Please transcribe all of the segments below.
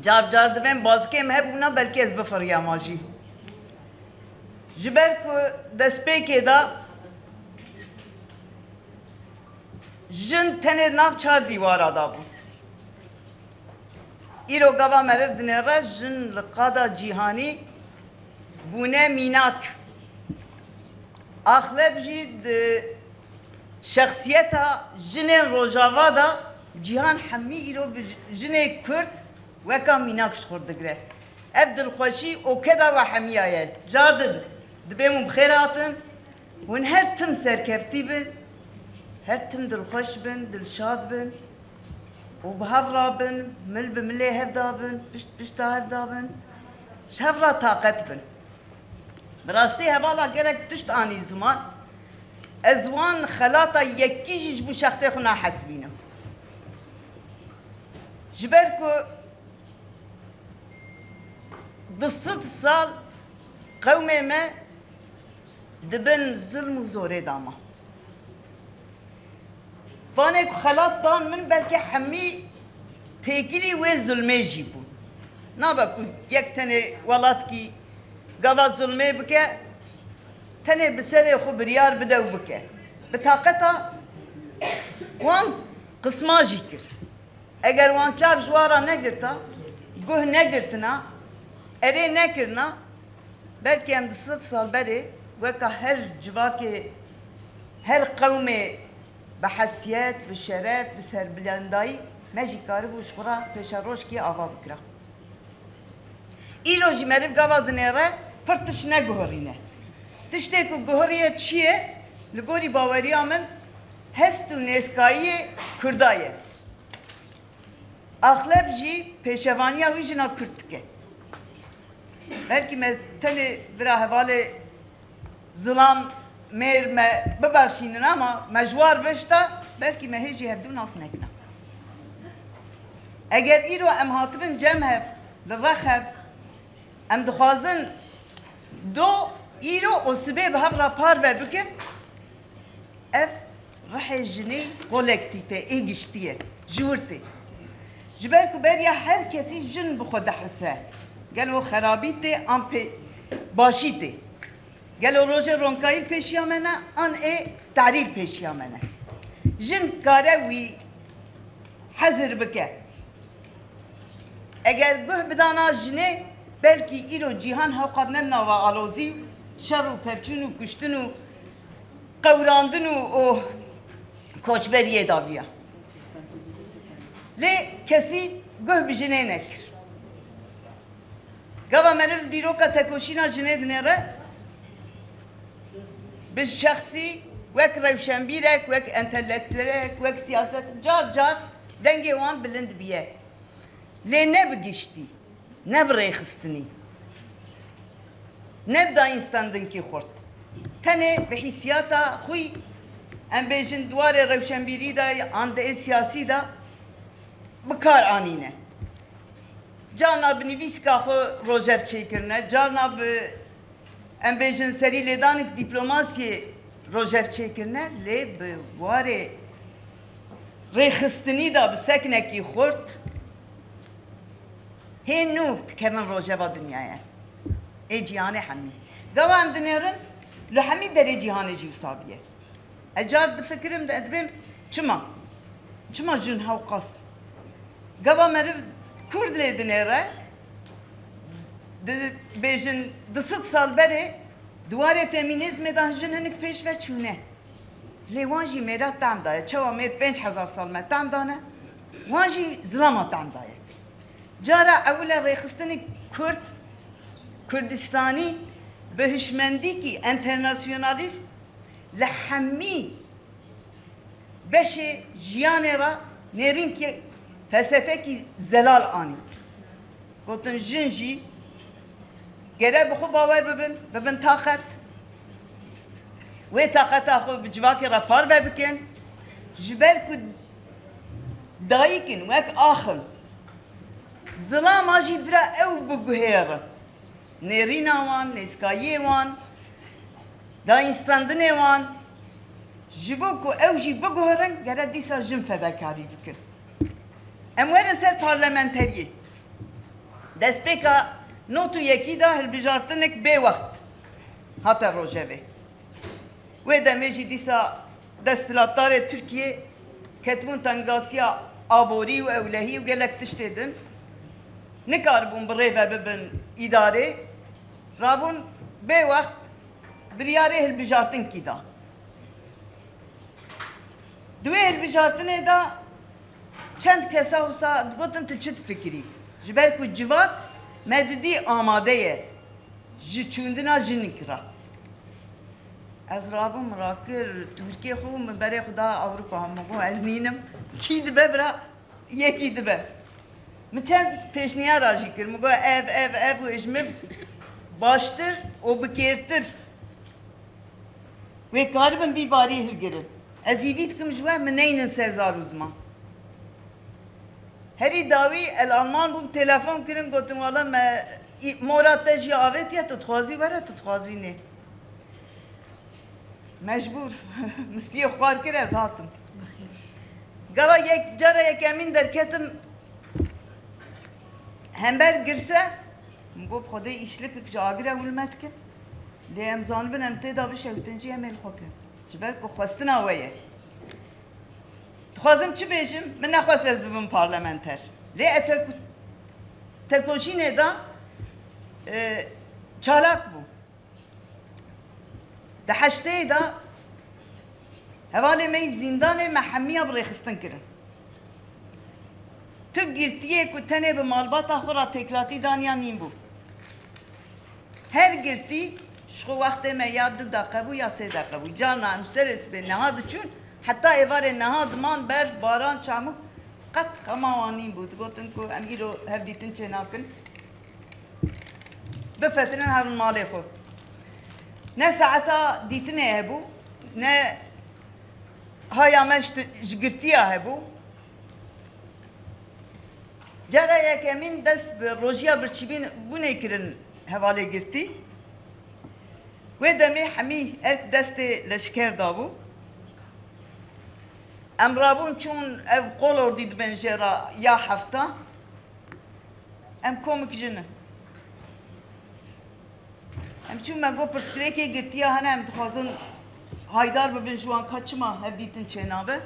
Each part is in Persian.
جار دبن بازکم هبونا بلکه از بفریا ماجی جبر کو دست پیکه دا جن تنه ناف چار دیوارا دا بود ایرو گوا مرد دنره جن لقادا جیهانی بونه میناک اغلب جید شخصیتا جن روجاوا دا جیهان همی ایرو جن کرد وکا میناکش خوردگره اف دلخوشی او کدا و همیایه جارد دبیمون بخیراتن ون هر تم سرکفتی بن هر تم دلخوش بن دلشاد بن و بهفرا بن مل بملی هفدا بن پشتا هفدا بن شهفرا طاقت بن براستی هوالا گرک تشت آنی زمان ازوان خلاطا یکیش بو شخصی خونا حسبینم جبر کو دست سال قومي ما دبن ظلم وزوري داما فانك خلاط دان من بلكي حمي تيكري وي ظلمي جيبو نابكو يك تاني ولاتكي قوا ظلمي بكا تاني بسري خو بريار بدو بكا بطاقتا وان قسما جيكر اگر وان چاف جوارا نگرتا گوه نگرتنا اره نکرنا بلکه هم 100 سال بره وکا هر جواکه هر قوم بحسیت بشرف بسر بلندایی مجی کاری بوش خورا پیشا روش کی آوا بکرا ایلو جی مرف گوازنه را پرتش نگوهرینه تشته که گوهریه چیه لگوری باوری آمن هست و نسکایی کردایه اغلب جی پیشوانی اوی جنا کرد که بلکه من تنه برا حواله ظلام میر ما ببخشینن اما مجوار بشتا بلکه ما هیچی هفدو ناس نکنم اگر ایرو ام هاتبن جمع لرخف ام دخوازن دو ایرو اصبه به هفرا پار و بکن اف رح جنی کولکتیفه ایگشتیه جورته جبال کو بریا هر کسی جن بخود حسه قالوا خرابيتي ام بي باشيتي قالوا روجر رونكايل بيشيا منا ان اي تعريب بيشيا منا جن كاروي حذر بك اگر به بدانا جني بلكي ايرو جيهان ها قدنا وعلوزي شر و پرچون و کشتن و قوراندن و کوچبریه دابیا لی کسی گه بجنه نکر قبل مرف دیروکا تکوشینا جنید نره بالشخصي وك روشنبيرك وك انتلكتوالك وك سياسات جار دنجي وان بلند بيه ليه نبقشتي نبريخستني نبدا ينستندنكي خورت تاني بحيثياتا خوي ام بيجن دوار روشنبيري دا عند سياسي دا بكار آنينه جانا بنویسکا خو روژر چیکرنه جانا ب ام بیجن سری لیدانک دیپلوماسی روژر چیکرنه لی به واره ریخستنی دا بسکنکی خورد هی نو تکمن روژه با دنیایه ای جیانه همی گوه هم دنیرن لحمی داری جیانه جیوسابیه اجار دفکرم دا ادبیم چما جن هاو قاس گوه مرف کرد لیدنه بیشن 200 سال بره دواره فمینیزم دان جننک پیش و چونه لیوانجی میرا تام داره چوا میر 5000 سال ما تام دانه وانجی ظلام تام داره جارا اول ریخستن کردستانی بهشمندی کی انترناسیونالیست لحمی بشه جیانه را نرین که فلسفه کی زلال آنی گفتن جنجی گره بخو باور ببن طاقت و طاقت آخو بجواکی را پار بکن جبل کو دایکن وک آخن ظلام آجی برا او بگوهر نرین وان نسکایی وان داینستاندن وان جبو کو او جی بگوهرن گره دیسا جن فداکاری بکن امور سر پارلمانتریه دست پیکا نوتو یکی دا هلبجارتنک بی وقت هاتا روژه و دمیجی دیسا دستلاتار ترکیه کتمون تنگاسیا آبوری و اولهی و گلک تشتیدن نکاربون بریفه ببن اداره رابون بی وقت بریاره هلبجارتن کی دا دوی هلبجارتنه دا چند کسا وسا گوتن تو چت فکری جبر کو جواد مددی آماده یه جی چوندنا جنکرا از رابم راکر ترکیه خو برای خدا اروپا هم مگو از نینم کی دبه برا یکی دبه من چند پیشنیا راجی کرد مگو اف و اشمه باشتر و بکرتر و کاربم بی باری هلگرن از یوید کم جوه من نینن سرزار وزمان هری داوی الالمان بوم تلفن کردن گفتم والا ما مراد تجی آوت یا تتخوازی وره تتخوازی نه مجبور مستی خوار کرد از هاتم گوا یک جرا یک امین در کتم همبر گرسه مگو خدا ایشلی که جاگره ولمت کن لی امزان بن امتی دا بشه وتنجی امیل خوکن جبر که خواستن آویه خوازم چی بیشم؟ من نخواست از ببین پارلمانتر. لی تکوچینه دا چالاک بو. ده هشته دا حوالی می زندان محمیه برخستن کرن. تو گرتیه که تنه به مالباتا خورا تکلاتی دانیا نیم بو. هر گرتی شخو وقت ما یا 2 دقیقه بو یا 3 دقیقه بو. جانا امسرس به نهاد چون حتی ایوار نهاد مان برف باران چامو قط خماوانیم بود گفتن که امی رو هفدیتن چه ناکن بفترن هر مالی خود نه ساعتا دیتنه هبو نه های عملش جگرتیه هبو جرا یک امین دست به روژیا برچیبین بونه کرن حواله گرتی و دمی همی ارک دست لشکر دابو امرابون چون او قول اردید بنجرا یا هفته ام کومک جنه ام چون مگو پرسکره که گرتیا هنه ام دخوازن هایدار ببین جوان کچما هفدیتن چه نابه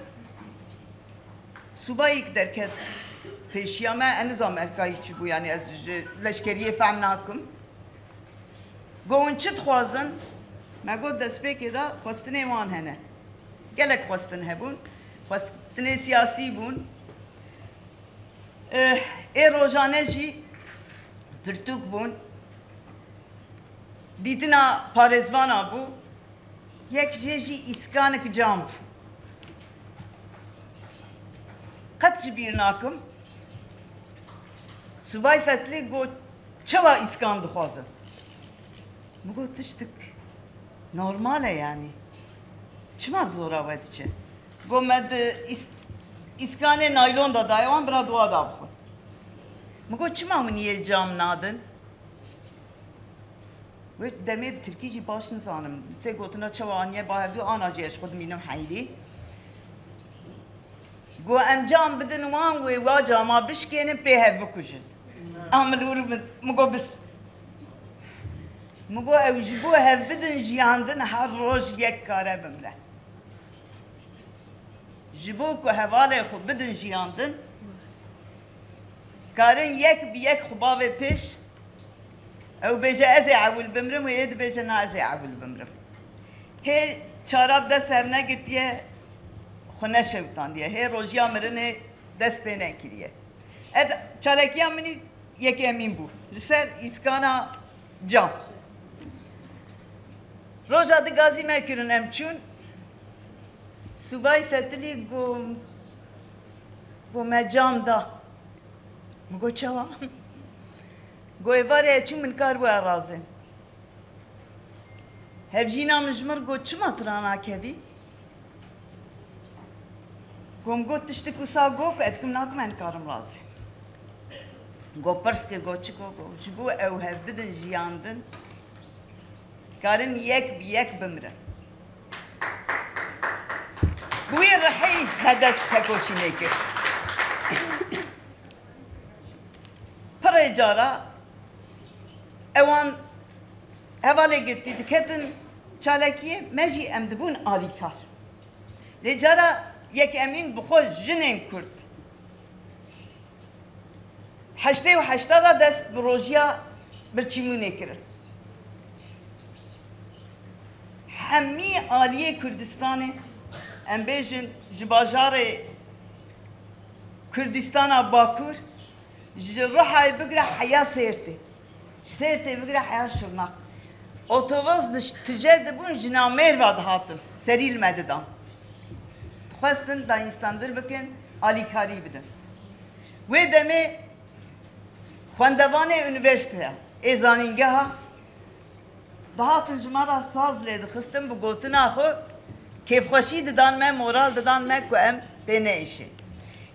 صبح یک درکت پیشیا من انظام ارکایی چی بو یعنی از لشکریه فهم ناکم گوون چه دخوازن مگو دست بکی دا خواستن ایمان هنه گلک خواستن هبون خواستن سیاسی بون ای روزانه جی پرتوک بون دیتنا پارزوانا بو یک جی اسکانک جامب قد جبیر ناکم سوبای فتلی گو چوا اسکان دخوازم مگو تشتک نورماله یعنی چما زورا باید چه گو مد اسکان نایلون دا دایوان برا دوا دا بخون مگو چما منیه جام نادن و دمی ترکی جی باش نزانم سه گوتنا چوانیه با هفته آنا جیش خود مینم حیلی گو انجام بدن وان و واجا ما بشکنم پی هف بکشن عملور مگو بس مگو اوجبو هف بدن جیاندن هر روز یک کاره بمره جبو که حواله خود بدن جیاندن کارن یک بی یک خباوه پیش او بیجه ازی عول بمرم و ید بیجه نه ازی عول بمرم هی چاراب دست هم نگرتیه خونه شوتان دیه هی روژیا مرنه دست به نکریه اد چالکی هم منی یکی امین بو لسر اسکانا جام روژا دگازی مکرن امچون صبحی فتلی گو مجام دا مگو چوا گو ایواره چون من کار بو ارازه هفجینا مجمر گو چما ترانا کبی گوم گو تشتکو سا گو که اتکم ناکم من کارم رازه گو پرس که گو چکو گو جبو او هف بدن جیاندن کارن یک بی یک بمرن بوی رحی هدست تکوشی نکر پر اجاره اوان هواله گرتی دکتن چالکیه مجی ام دبون آلیکار لجارا یک امین بخور جنین کرد هشته و هشتادا دست بروژیا برچیمونه کرد همی آلیه کردستانه ام بیجن جباجار کردستان باکور جرحای بگره حیا سیرته سیرته بگره حیا شرناق اتوبوس تجد بون جنامیر واد هاتن سریل مددان خواستن دانستاندر بکن آلیکاری بدن و دمه خواندوان انیورسیته ازانینگه ها دهاتن جمعه ساز لید خستم بگوتن آخو کیف خوشی دادن من مورال دادن من که ام بینه ایشه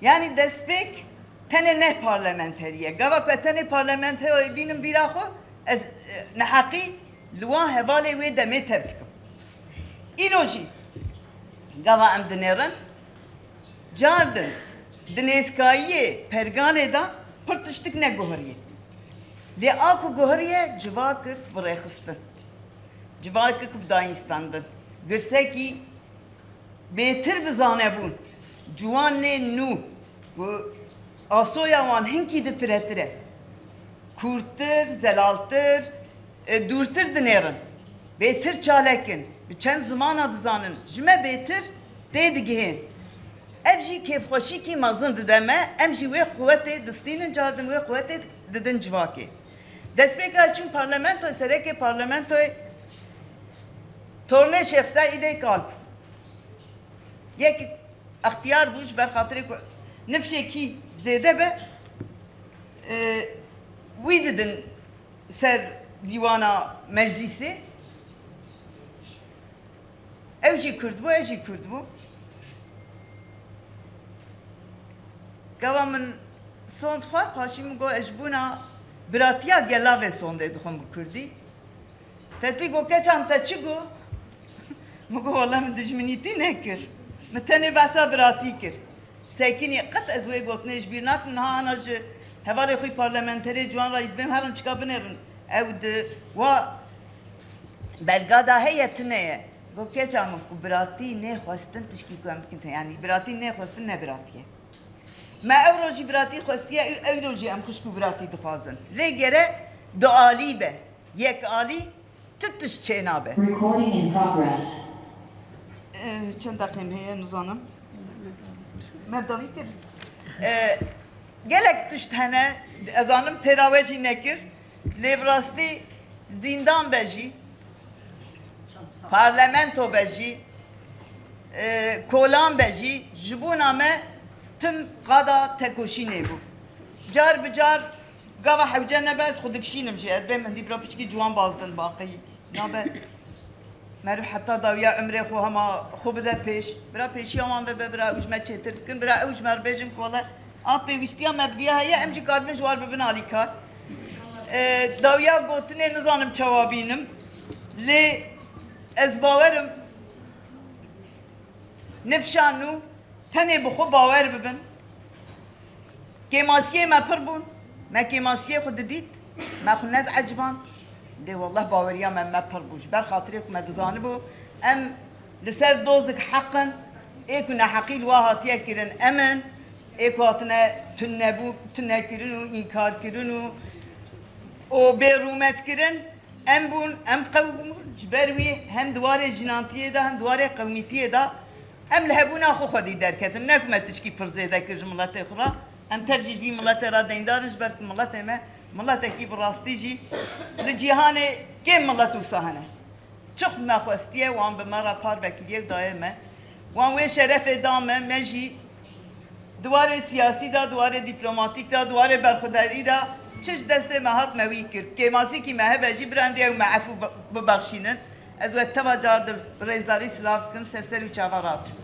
یعنی دستپیک تنه نه پارلمنتریه گوه که تنه پارلمنتریه بینم بیرا خو از نحقی لوان حواله وی دمه تبتکم ایروژی گوه ام دنیرن جاردن دنیسکاییه پرگاله دا پرتشتک نگوهریه لی آکو گوهریه جواکک برای خستن جواکک بدایستاندن گرسه کی بهتر بزانه بون جوان نو و آسویا وان هنکی دفرتره کورتر زلالتر دورتر دنیرن بهتر چالکن به چند زمان دزانن جمع بهتر دیدگهن افجی کیف خوشی کی مازن ددمه امجی وی قوت دستینن جاردن وی قوت ددن جواکی دست بیکا چون پارلمنتوی سرک پارلمنتوی تورنه شیخ سعیده کالپ یک اختیار بوش بر خاطر نفشه کی زیده به وی ددن سر دیوانا مجلسی اوجی کردبو اوجی کردبو گوه من سوند خواه پاشی مگو اجبونا براتیا گلاوه سونده دخون بکردی تتی گو کچم تا چی گو؟ مگو والله من دجمنیتی نکر متنی بسا براتی کر ساکنی قط از وی گوتنش بیر نکن ها انا جه هوالی خوی پارلمنتری جوان را بیم هران چکا بنرن او ده و بلگادا هیتنه گو کچم مگو براتی نه خواستن تشکی کنم کنته یعنی براتی نه خواستن نه براتیه ما اوروجی براتی خواستیه اوروجی ام خوشکو براتی دخوازن لگره دو آلی به یک آلی تتش چینا به چند دقیقه هیه نزانم مرداوی کر گلک تشت هنه ازانم تراوجی نکر لیبراستی زندان بجی پارلمنتو بجی کولان بجی جبونا me tüm qada tekoşine bu. Car bicar gava hevce nebez xudikşinim jed bem hendi bra piçki juan bazdın baqi. Nabe meru hatta dawiya ömre xo hama xo bide peş. Bra peşi aman ve bra ujme çetir kin bra ujmer bejim kola. Ap pevistiya mebviya ya emci karbin jwar bibin alikar. Dawiya gotine nizanım çawabinim. Le ez bawerim nefşanu تنه بخو باور ببن کماسیه ما پر بون ما کماسیه خود دید ما خود عجبان لی والله باوریا ما پر بوش بر خاطری که ما دزانه بو ام لسر دوزک حقا ایکونا حقیل واهاتیه کرن امن ایکواتنا تنبو تنه کرن و انکار کرن و بیرومت کرن ام بون ام قوی بون جبروی هم دواره جنانتیه ده هم دواره قومیتیه ده ام لهبونا خو خودی درکت نکمه تشکی پرزیده که جملت اخرى ام ترجیح وی ملت را دیندارش برک ملت ما ملت کی براستی جی لجیهان که ملت وسهنه چخ ما خواستیه وان به مرا پار وکیلیه دائمه وان وی شرف دامه مجی دواره سیاسی دا دواره دیپلماتیک دا دواره برخوداری دا چش دست مهات موی کرد که ماسی کی مه بجی برنده و معفو ببخشینن از وقت توا جارد رئیسداری سلافت کم سرسری و چاورات